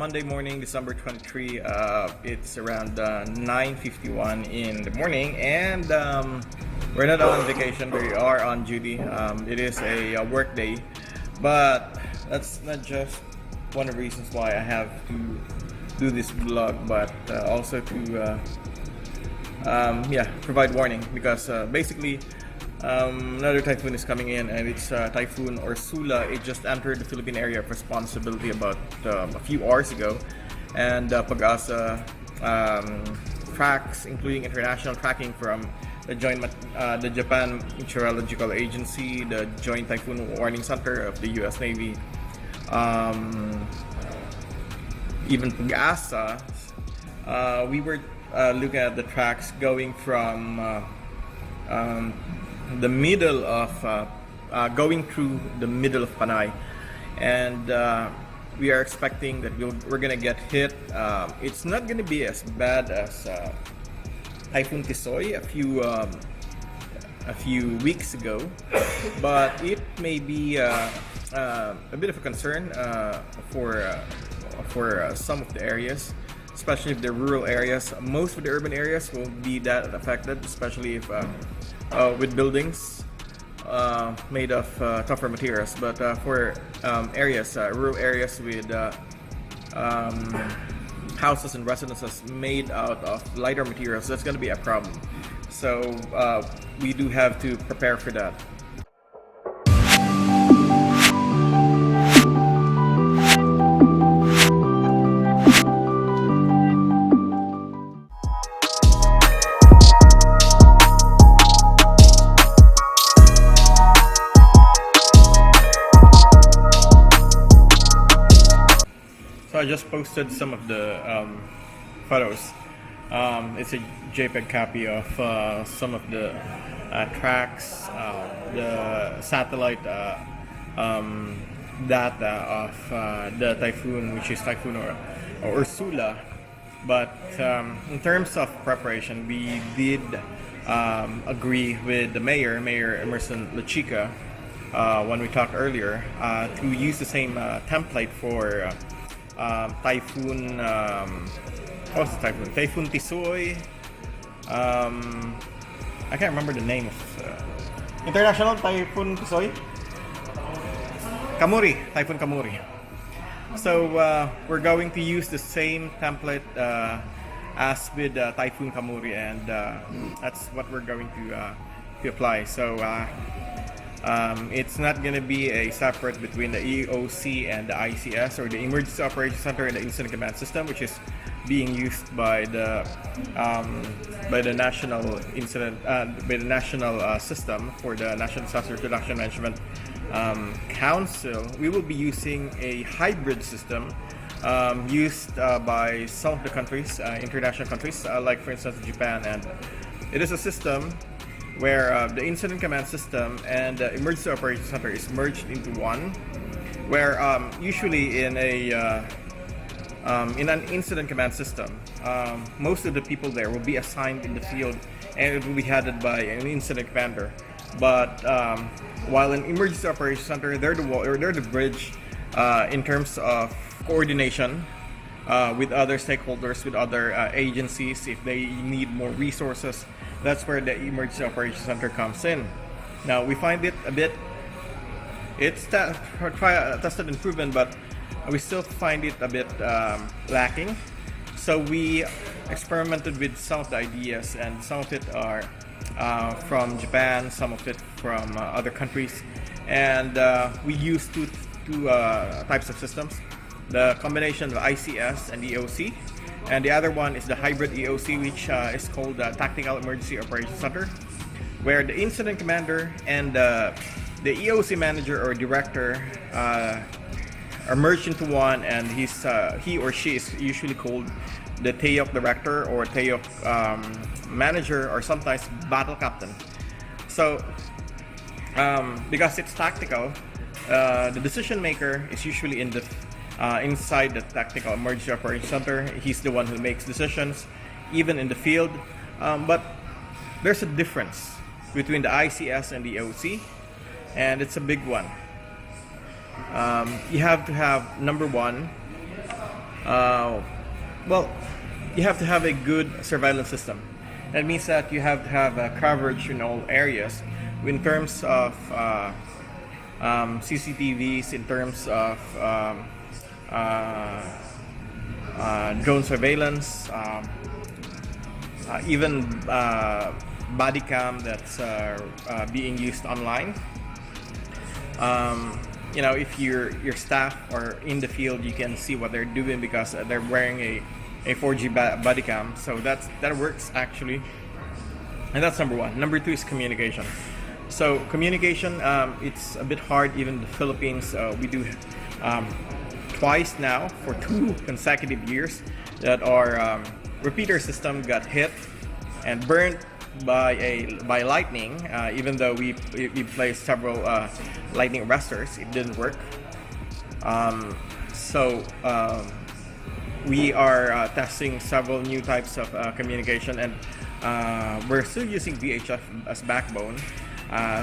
Monday morning, December 23. It's around 9:51 in the morning, and we're not on vacation. We are on duty. It is a work day, but that's not just one of the reasons why I have to do this vlog, but also to provide warning, because basically another typhoon is coming in, and it's Typhoon Ursula. It just entered the Philippine area of responsibility about a few hours ago, and Pag-asa tracks, including international tracking from the Japan Meteorological Agency, the Joint Typhoon Warning Center of the U.S. Navy, even Pag-asa. We were looking at the tracks going from the middle of going through the middle of Panay, and we are expecting that we're gonna get hit. It's not gonna be as bad as Typhoon Tisoy a few weeks ago, but it may be a bit of a concern for some of the areas, especially if they're rural areas. Most of the urban areas won't be that affected, especially if with buildings made of tougher materials. But for areas, rural areas with houses and residences made out of lighter materials, that's going to be a problem. So we do have to prepare for that. So I just posted some of the photos. It's a JPEG copy of some of the tracks, the satellite data of the typhoon, which is Typhoon Ursula. But in terms of preparation, we did agree with the Mayor Emerson Lachica, when we talked earlier, to use the same template for Typhoon, what's the typhoon? Typhoon Tisoy. I can't remember the name of International Typhoon Tisoy. Typhoon Kamuri. So we're going to use the same template as with Typhoon Kamuri, and that's what we're going to apply. So it's not going to be a separate between the EOC and the ICS, or the Emergency Operations Center and the Incident Command System, which is being used by the national system for the National Disaster Reduction Management Council. We will be using a hybrid system used by some of the countries, international countries, like for instance Japan, and it is a system where the Incident Command System and the Emergency Operations Center is merged into one, where usually in an Incident Command System, most of the people there will be assigned in the field, and it will be headed by an Incident Commander. But while in Emergency Operations Center, they're the bridge in terms of coordination with other stakeholders, with other agencies. If they need more resources, that's where the Emergency Operations Center comes in. Now, we find it a bit, it's tested and proven, but we still find it a bit lacking. So we experimented with some of the ideas, and some of it are from Japan, some of it from other countries, and we use two types of systems: the combination of ICS and EOC, and the other one is the hybrid EOC, which is called the Tactical Emergency Operations Center, where the incident commander and the EOC manager or director are merged into one, and he or she is usually called the TAOC director or TAOC manager, or sometimes battle captain. So because it's tactical, the decision maker is usually in the inside the Tactical Emergency Operations Center. He's the one who makes decisions, even in the field. But there's a difference between the ICS and the EOC, and it's a big one. You have to have, number one, Uh, well, you have to have a good surveillance system. That means that you have to have coverage in all areas in terms of CCTVs, in terms of drone surveillance, even body cam that's being used online. If your staff are in the field, you can see what they're doing because they're wearing a 4G body cam. So that works actually, and that's number one. Number two is communication. So communication, it's a bit hard. Even the Philippines, we do twice now for 2 consecutive years that our repeater system got hit and burnt by lightning. Even though we placed several lightning arresters, it didn't work. We are testing several new types of communication, and we're still using VHF as backbone.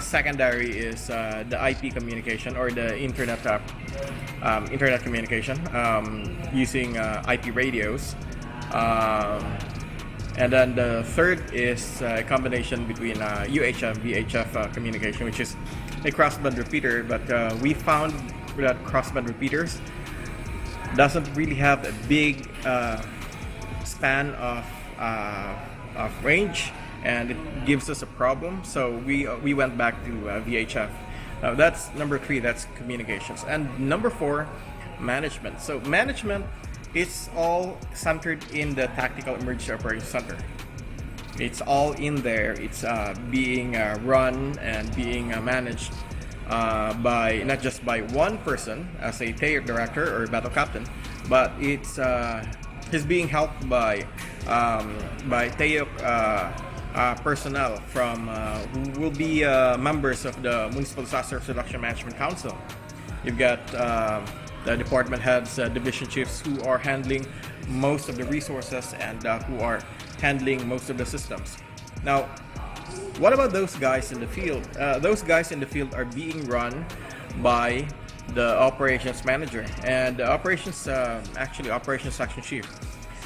Secondary is the IP communication, or the internet communication, using IP radios. And then the third is a combination between UHF VHF communication, which is a crossband repeater. But we found that crossband repeaters doesn't really have a big span of range, and it gives us a problem. So we went back to VHF. That's number 3. That's communications. And number 4, management. So management, it's all centered in the Tactical Emergency Operations Center. It's all in there. It's being run and being managed by not just by one person as a TAEOC director or battle captain, but he's being helped by TAEOC personnel from who will be members of the Municipal Disaster Reduction Management Council. You've got the department heads, division chiefs who are handling most of the resources and who are handling most of the systems. Now, what about those guys in the field? Those guys in the field are being run by the operations manager and the operations section chief.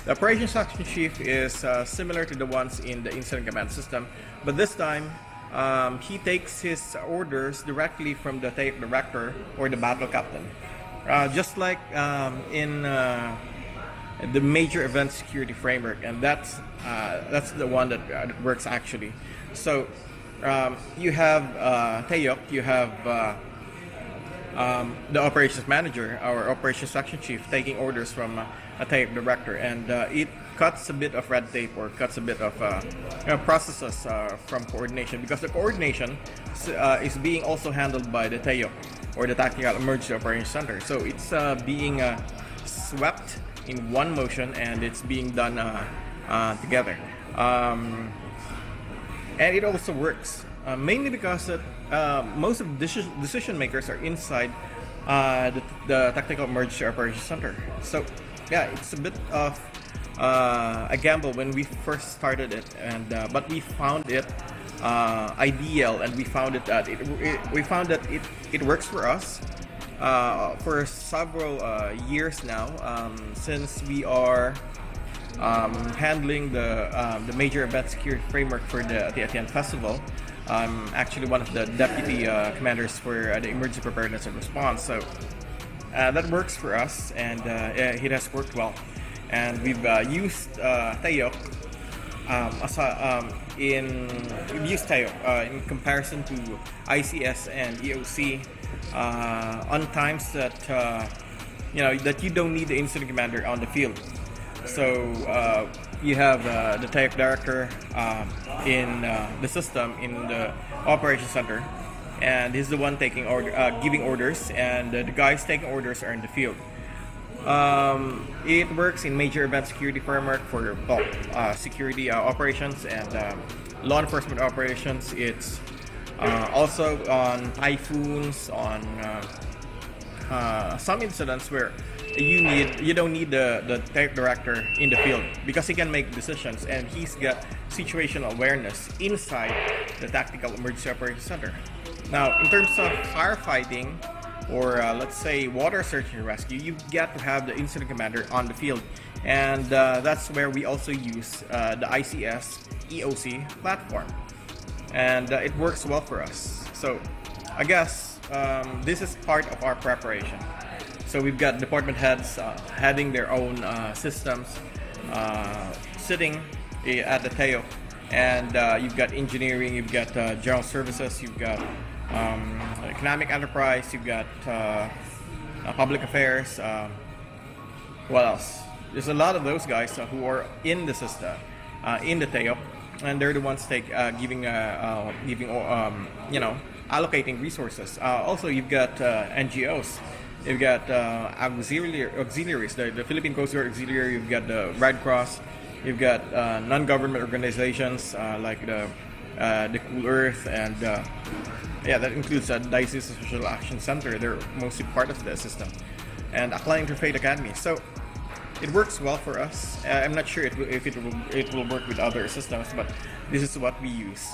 The operations section chief is similar to the ones in the incident command system, but this time he takes his orders directly from the TAEOC director or the battle captain. Just like in the major event security framework, and that's the one that works actually. So you have TAEOC, you have the operations manager, our operations section chief, taking orders from a TAEOC director, and it cuts a bit of red tape or cuts a bit of processes from coordination, because the coordination is being also handled by the TAEOC or the Tactical Emergency Operations Center. So it's being swept in one motion, and it's being done together. And it also works, mainly because most of the decision makers are inside the Tactical Emergency Operations Center. So yeah, it's a bit of a gamble when we first started it, and but we found it ideal, and we found it that it works for us for several years now, since we are handling the major event security framework for the Atian Festival. I'm actually one of the deputy commanders for the emergency preparedness and response. So that works for us, and it has worked well. And we've used TAEOC we've used TAEOC in comparison to ICS and EOC on times that that you don't need the incident commander on the field. So you have the TAEOC director in the system in the operations center, and he's the one taking giving orders, and the guys taking orders are in the field. It works in major event security framework for security operations and law enforcement operations. It's also on typhoons, on some incidents where you don't need the tech director in the field, because he can make decisions and he's got situational awareness inside the Tactical Emergency Operations Center. Now, in terms of firefighting, or let's say water search and rescue, you get to have the incident commander on the field, and that's where we also use the ICS EOC platform, and it works well for us. So I guess this is part of our preparation. So we've got department heads having their own systems, sitting at the tail, and you've got engineering, you've got general services, you've got economic enterprise, you've got public affairs. What else? There's a lot of those guys who are in the system, in the tail, and they're the ones giving allocating resources. Also, you've got NGOs. You've got auxiliaries, the Philippine Coast Guard Auxiliary. You've got the Red Cross. You've got non-government organizations like the Cool Earth, and that includes the Diocese Social Action Center. They're mostly part of the system, and Acclaim Interfaith Academy. So it works well for us. I'm not sure if it will work with other systems, but this is what we use.